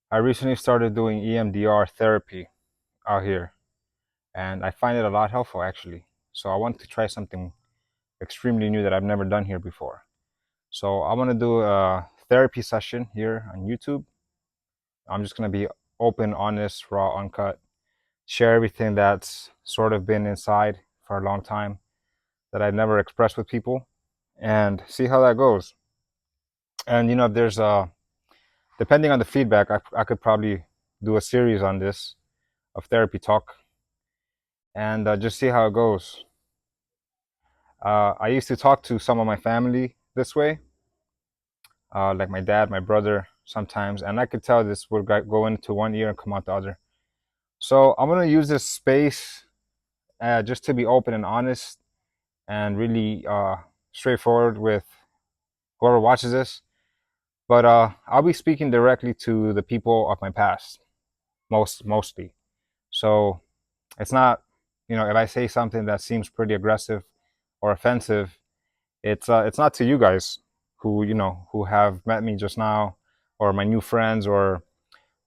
I recently started doing EMDR therapy out here, and I find it a lot helpful actually. So I want to try something extremely new that I've never done here before. So I want to do a therapy session here on YouTube. I'm just going to be open, honest, raw, uncut, share everything that's sort of been inside for a long time that I've never expressed with people and see how that goes. And if there's depending on the feedback, I could probably do a series on this of therapy talk and just see how it goes. I used to talk to some of my family this way, like my dad, my brother, sometimes, and I could tell this would go into one ear and come out the other. So I'm gonna use this space just to be open and honest and really straightforward with whoever watches this. But I'll be speaking directly to the people of my past, mostly. So it's not, if I say something that seems pretty aggressive or offensive, it's not to you guys who have met me just now, or my new friends, or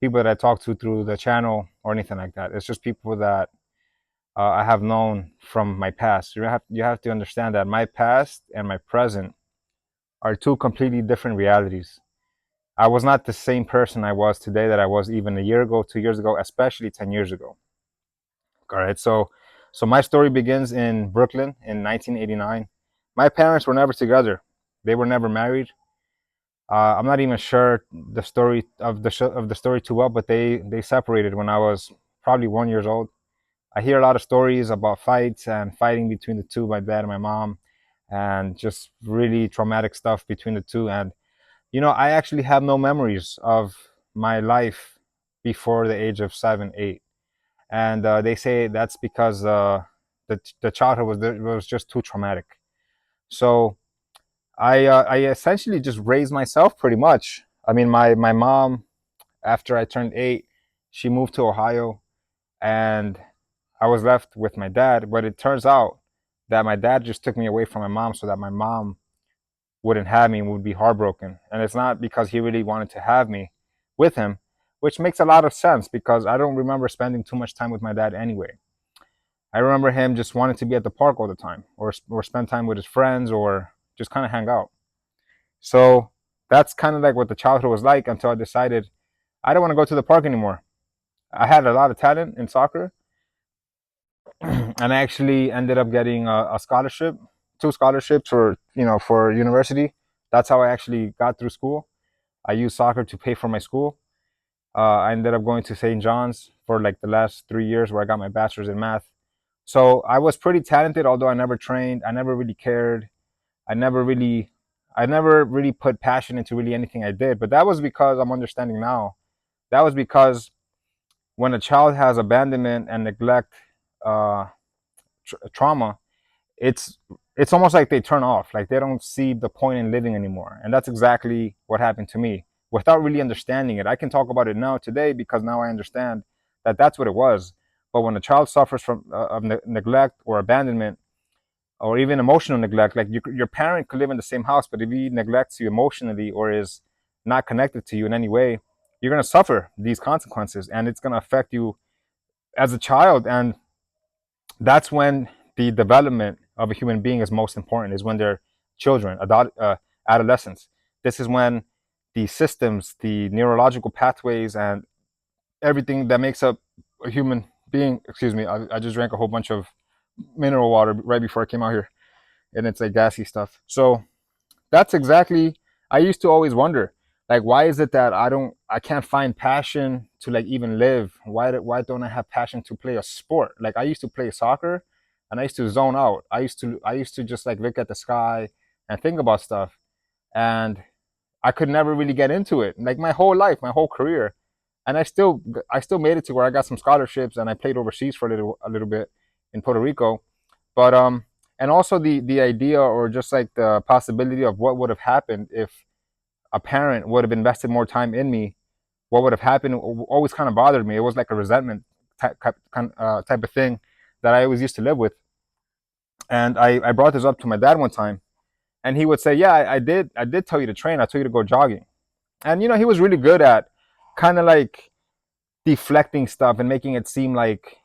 people that I talk to through the channel or anything like that. It's just people that I have known from my past. You have to understand that my past and my present are two completely different realities. I was not the same person I was today that I was even a year ago, 2 years ago, especially 10 years ago. All right, so my story begins in Brooklyn in 1989. My parents were never together. They were never married. I'm not even sure the story of the story too well, but they separated when I was probably 1 years old. I hear a lot of stories about fights and fighting between the two, my dad and my mom, and just really traumatic stuff between the two. And I actually have no memories of my life before the age of 7, 8, and they say that's because the childhood was just too traumatic. So I essentially just raised myself pretty much. I mean, my mom, after I turned 8, she moved to Ohio, and I was left with my dad. But it turns out that my dad just took me away from my mom so that my mom wouldn't have me and would be heartbroken. And it's not because he really wanted to have me with him, which makes a lot of sense because I don't remember spending too much time with my dad anyway. I remember him just wanting to be at the park all the time, or spend time with his friends, or just kind of hang out. So that's kind of like what the childhood was like until I decided I don't want to go to the park anymore. I had a lot of talent in soccer, and I actually ended up getting a scholarship, two scholarships for university. That's how I actually got through school. I used soccer to pay for my school. I ended up going to St. John's for like the last 3 years where I got my bachelor's in math. So I was pretty talented, although I never trained. I never really cared. I never really, I never really put passion into really anything I did. But that was because I'm understanding now. That was because when a child has abandonment and neglect, uh, trauma, it's it's almost like they turn off, like they don't see the point in living anymore. And that's exactly what happened to me without really understanding it. I can talk about it now today because now I understand that that's what it was. But when a child suffers from neglect or abandonment, or even emotional neglect, like your parent could live in the same house, but if he neglects you emotionally or is not connected to you in any way, you're going to suffer these consequences, and it's going to affect you as a child. And that's when the development of a human being is most important, is when they're children, adolescents. This is when the systems, the neurological pathways, and everything that makes up a human being. Excuse me, I just drank a whole bunch of mineral water right before I came out here, and it's like gassy stuff. So that's exactly, I used to always wonder, like, why is it that I can't find passion to like even live? Why don't I have passion to play a sport? Like, I used to play soccer, and I used to zone out. I used to just like look at the sky and think about stuff, and I could never really get into it, like my whole life, my whole career. And I still made it to where I got some scholarships, and I played overseas for a little bit in Puerto Rico. But and also the idea, or just like the possibility of what would have happened if a parent would have invested more time in me. What would have happened always kind of bothered me. It was like a resentment type of thing that I always used to live with. And I brought this up to my dad one time, and he would say, "Yeah, I did tell you to train. I told you to go jogging." And he was really good at kind of like deflecting stuff and making it seem like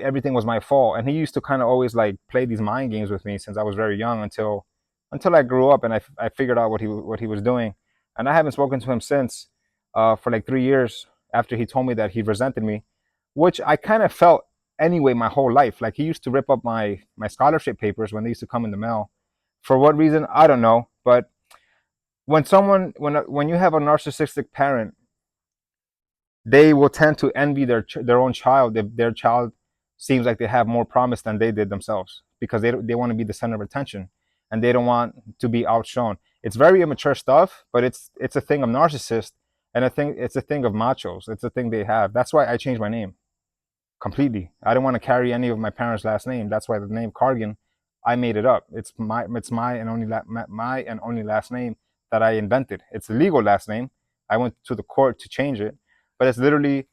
everything was my fault. And he used to kind of always like play these mind games with me since I was very young until I grew up and I figured out what he was doing. And I haven't spoken to him since for like 3 years after he told me that he resented me, which I kind of felt anyway my whole life. Like he used to rip up my scholarship papers when they used to come in the mail. For what reason, I don't know. But when you have a narcissistic parent, they will tend to envy their own child if their child seems like they have more promise than they did themselves, because they want to be the center of attention and they don't want to be outshone. It's very immature stuff, but it's a thing of narcissists, and I think it's a thing of machos. It's a thing they have. That's why I changed my name completely. I don't want to carry any of my parents' last name. That's why the name Cargan, I made it up. It's my and only last name that I invented. It's a legal last name. I went to the court to change it, but it's literally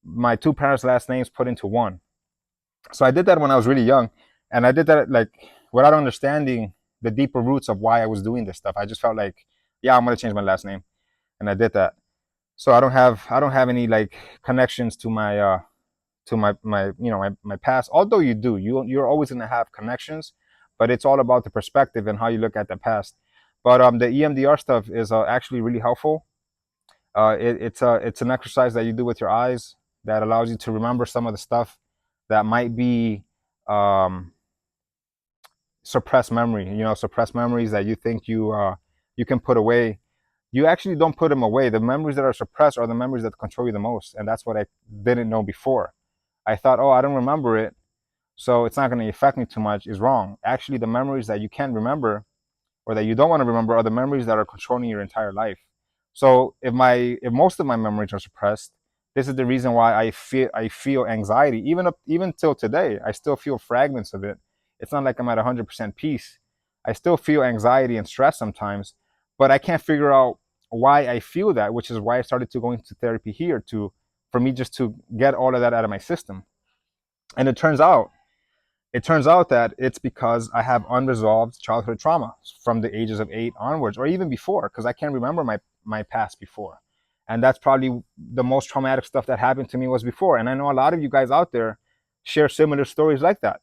my two parents' last names put into one. So I did that when I was really young, and I did that like without understanding the deeper roots of why I was doing this stuff. I just felt like, yeah, I'm gonna change my last name, and I did that. So I don't have any like connections to my past. Although you're always gonna have connections, but it's all about the perspective and how you look at the past. But the EMDR stuff is actually really helpful. It's an exercise that you do with your eyes that allows you to remember some of the stuff that might be um, suppressed memory. Suppressed memories that you think you can put away. You actually don't put them away. The memories that are suppressed are the memories that control you the most, and that's what I didn't know before. I thought, oh, I don't remember it, so it's not going to affect me too much. Is wrong. Actually, the memories that you can remember or that you don't want to remember are the memories that are controlling your entire life. So if most of my memories are suppressed, this is the reason why I feel anxiety. Even till today, I still feel fragments of it. It's not like I'm at 100% peace. I still feel anxiety and stress sometimes, but I can't figure out why I feel that, which is why I started to go into therapy here to for me just to get all of that out of my system. And it turns out that it's because I have unresolved childhood trauma from the ages of 8 onwards, or even before, because I can't remember my past before. And that's probably the most traumatic stuff that happened to me was before. And I know a lot of you guys out there share similar stories like that.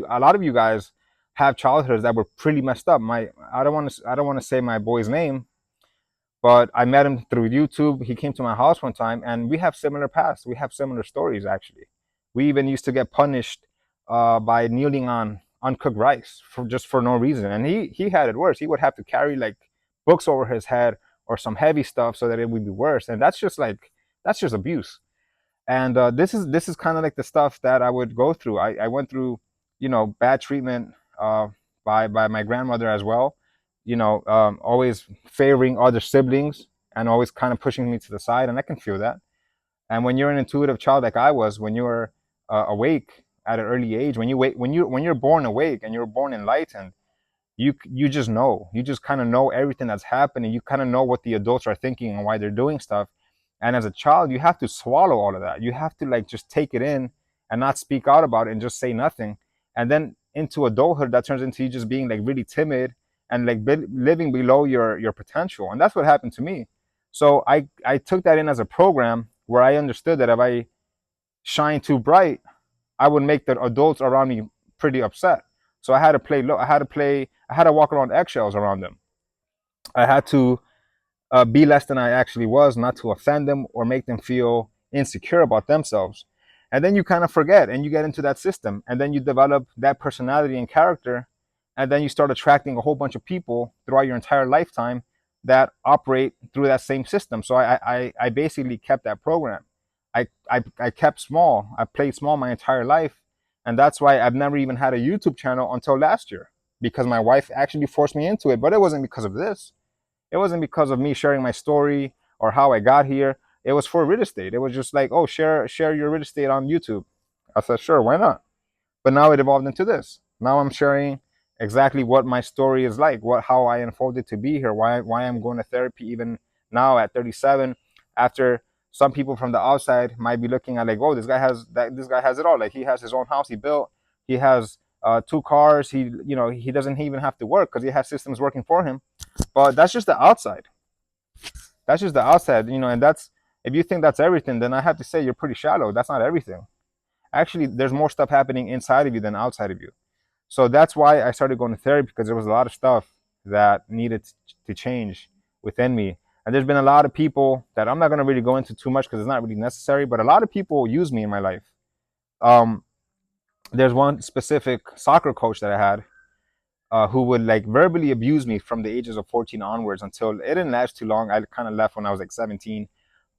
A lot of you guys have childhoods that were pretty messed up. I don't want to say my boy's name, but I met him through YouTube. He came to my house one time, and we have similar pasts. We have similar stories, actually. We even used to get punished by kneeling on uncooked rice for no reason. And he had it worse. He would have to carry like books over his head or some heavy stuff so that it would be worse. And that's just abuse. And this is kind of like the stuff that I would go through. I went through, bad treatment by my grandmother as well. Always favoring other siblings and always kind of pushing me to the side, and I can feel that. And when you're an intuitive child like I was, when you're awake at an early age, when you're born awake and you're born enlightened, you just know. You just kind of know everything that's happening. You kind of know what the adults are thinking and why they're doing stuff. And as a child, you have to swallow all of that. You have to like just take it in and not speak out about it and just say nothing. And then into adulthood, that turns into you just being like really timid and like living below your potential. And that's what happened to me. So I took that in as a program where I understood that if I shine too bright, I would make the adults around me pretty upset. So I had to play low. I had to walk around eggshells around them. I had to be less than I actually was, not to offend them or make them feel insecure about themselves. And then you kind of forget and you get into that system. And then you develop that personality and character. And then you start attracting a whole bunch of people throughout your entire lifetime that operate through that same system. So I basically kept that program. I kept small. I played small my entire life. And that's why I've never even had a YouTube channel until last year, because my wife actually forced me into it. But it wasn't because of this. It wasn't because of me sharing my story or how I got here. It was for real estate. It was just like, oh, share your real estate on YouTube. I said, sure, why not? But now it evolved into this. Now I'm sharing exactly what my story is like, how I unfolded to be here, why I'm going to therapy even now at 37. After some people from the outside might be looking at like, oh, this guy has it all. Like he has his own house he built. He has 2 cars. He doesn't even have to work because he has systems working for him. But that's just the outside. That's just the outside, and If you think that's everything, then I have to say you're pretty shallow. That's not everything. Actually, there's more stuff happening inside of you than outside of you. So that's why I started going to therapy, because there was a lot of stuff that needed to change within me. And there's been a lot of people that I'm not going to really go into too much because it's not really necessary, but a lot of people use me in my life. Um, there's one specific soccer coach that I had, who would like verbally abuse me from the ages of 14 onwards until it didn't last too long. I kind of left when I was like 17,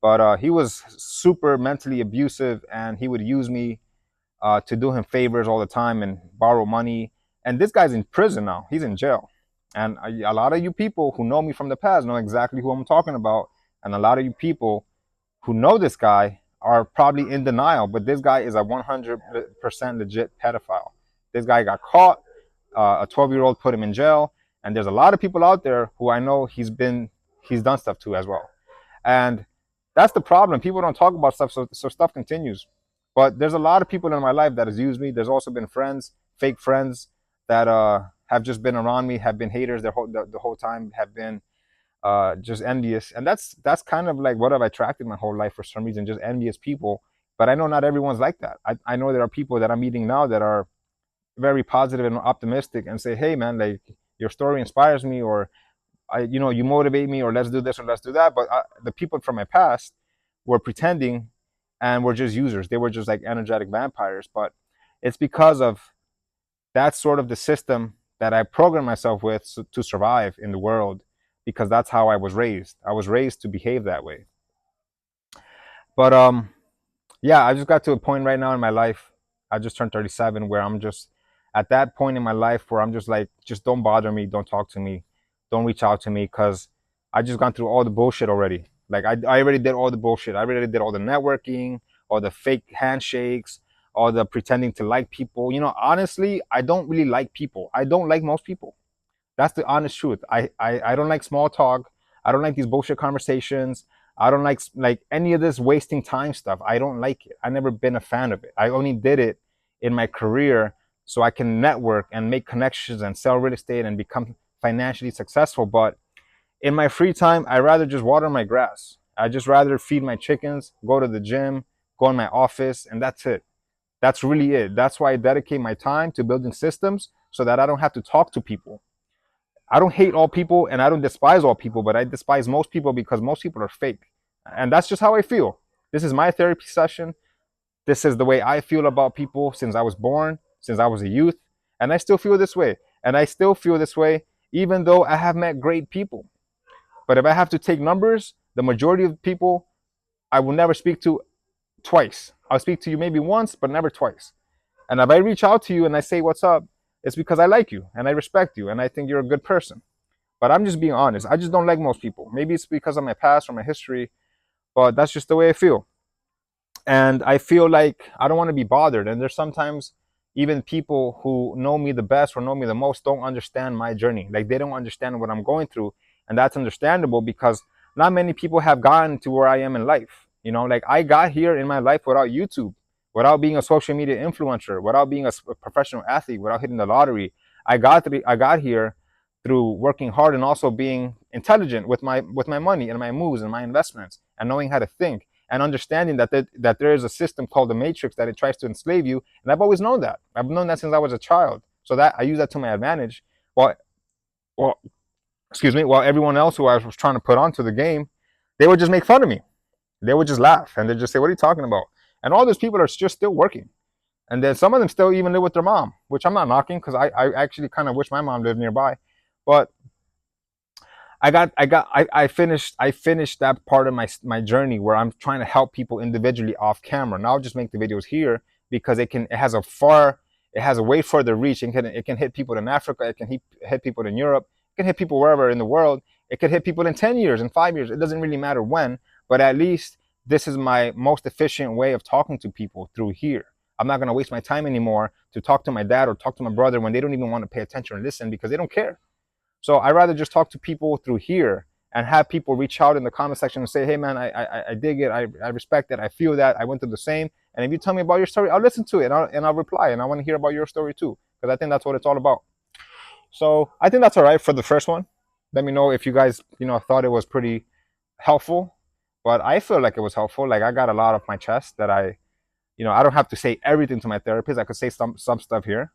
but he was super mentally abusive, and he would use me to do him favors all the time and borrow money. And this guy's in prison now. He's in jail. And a lot of you people who know me from the past know exactly who I'm talking about. And a lot of you people who know this guy are probably in denial, but this guy is a 100% legit pedophile. This guy got caught. A 12-year-old put him in jail. And there's a lot of people out there who I know he's done stuff to as well. And that's the problem. People don't talk about stuff, so stuff continues. But there's a lot of people in my life that has used me. There's also been friends, fake friends, that have just been around me, have been haters the whole time, have been just envious. And that's kind of like what I've attracted my whole life for some reason, just envious people. But I know not everyone's like that. I know there are people that I'm meeting now that are very positive and optimistic and say, hey, man, like your story inspires me, or you motivate me, or let's do this or let's do that. But the people from my past were pretending and were just users. They were just like energetic vampires. But it's because of that's sort of the system that I programmed myself with to survive in the world, because that's how I was raised. I was raised to behave that way. But yeah, I just got to a point right now in my life. I just turned 37, where I'm just at that point in my life where I'm just like, just don't bother me, don't talk to me, don't reach out to me, because I just gone through all the bullshit already. Like I already did all the bullshit. I already did all the networking, all the fake handshakes, all the pretending to like people. Honestly, I don't really like people. I don't like most people. That's the honest truth. I don't like small talk. I don't like these bullshit conversations. I don't like any of this wasting time stuff. I don't like it. I've never been a fan of it. I only did it in my career so I can network and make connections and sell real estate and become financially successful. But in my free time, I rather just water my grass. I just rather feed my chickens, go to the gym, go in my office, and that's it. That's really it. That's why I dedicate my time to building systems so that I don't have to talk to people. I don't hate all people and I don't despise all people, but I despise most people because most people are fake. And that's just how I feel. This is my therapy session. This is the way I feel about people since I was born, since I was a youth. And I still feel this way. And I still feel this way even though I have met great people. But if I have to take numbers, the majority of people I will never speak to twice. I'll speak to you maybe once, but never twice. And if I reach out to you and I say, what's up? It's because I like you and I respect you and I think you're a good person. But I'm just being honest. I just don't like most people. Maybe it's because of my past or my history, but that's just the way I feel. And I feel like I don't want to be bothered. And there's sometimes even people who know me the best or know me the most don't understand my journey. Like they don't understand what I'm going through. And that's understandable because not many people have gotten to where I am in life. Like I got here in my life without YouTube, without being a social media influencer, without being a professional athlete, without hitting the lottery. I got here through working hard and also being intelligent with my money and my moves and my investments and knowing how to think and understanding that there is a system called the matrix that it tries to enslave you. And I've always known that. I've known that since I was a child. So that I use that to my advantage. While, well, excuse me, while everyone else who I was trying to put onto the game, they would just make fun of me. They would just laugh and they'd just say, what are you talking about? And all those people are just still working. And then some of them still even live with their mom, which I'm not knocking because I actually kind of wish my mom lived nearby. But I finished that part of my journey where I'm trying to help people individually off camera. Now I'll just make the videos here because it has a way further reach. It can hit people in Africa, it can hit people in Europe, it can hit people wherever in the world. It could hit people in 10 years, in 5 years. It doesn't really matter when, but at least this is my most efficient way of talking to people through here. I'm not going to waste my time anymore to talk to my dad or talk to my brother when they don't even want to pay attention or listen because they don't care. So I rather just talk to people through here and have people reach out in the comment section and say, hey man, I dig it, I respect it, I feel that, I went through the same. And if you tell me about your story, I'll listen to it and I'll reply and I want to hear about your story too, because I think that's what it's all about. So I think that's all right for the first one. Let me know if you guys, thought it was pretty helpful. And if you want to see more, then let me know. but I feel like it was helpful. Like I got a lot off my chest that I don't have to say everything to my therapist. I could say some stuff here,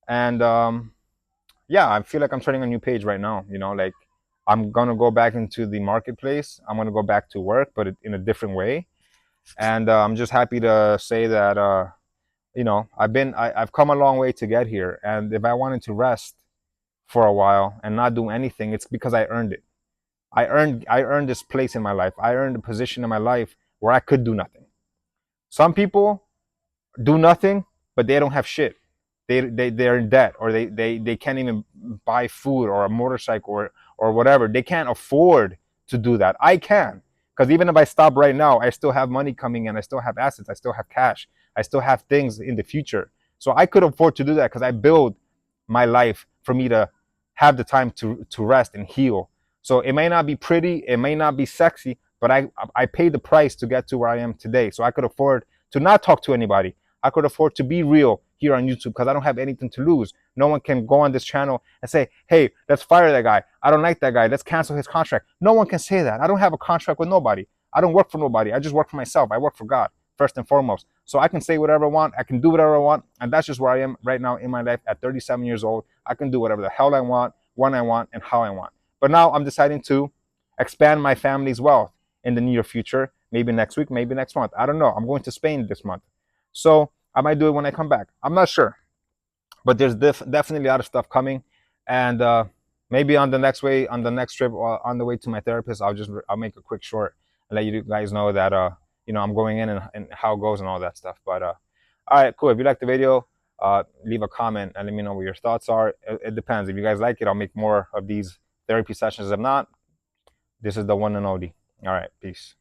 and yeah, I feel like I'm turning a new page right now. Like I'm gonna go back into the marketplace. I'm gonna go back to work, but in a different way. And I'm just happy to say that I've come a long way to get here. And if I wanted to rest for a while and not do anything, it's because I earned it. I earned this place in my life. I earned a position in my life where I could do nothing. Some people do nothing, but they don't have shit. They're in debt, or they can't even buy food or a motorcycle or whatever. They can't afford to do that. I can, because even if I stop right now, I still have money coming in. I still have assets. I still have cash. I still have things in the future. So I could afford to do that because I build my life for me to have the time to rest and heal. So it may not be pretty, it may not be sexy, but I paid the price to get to where I am today. So I could afford to not talk to anybody. I could afford to be real here on YouTube because I don't have anything to lose. No one can go on this channel and say, hey, let's fire that guy. I don't like that guy. Let's cancel his contract. No one can say that. I don't have a contract with nobody. I don't work for nobody. I just work for myself. I work for God, first and foremost. So I can say whatever I want. I can do whatever I want. And that's just where I am right now in my life at 37 years old. I can do whatever the hell I want, when I want, and how I want. But now I'm deciding to expand my family's wealth in the near future. Maybe next week, maybe next month. I don't know. I'm going to Spain this month. So I might do it when I come back. I'm not sure, but there's definitely a lot of stuff coming, and maybe on the next trip, or on the way to my therapist, I'll make a quick short and let you guys know that I'm going in and how it goes and all that stuff. But all right, cool. If you like the video, leave a comment and let me know what your thoughts are. It depends. If you guys like it, I'll make more of these therapy sessions. If not, this is the one and only. All right, peace.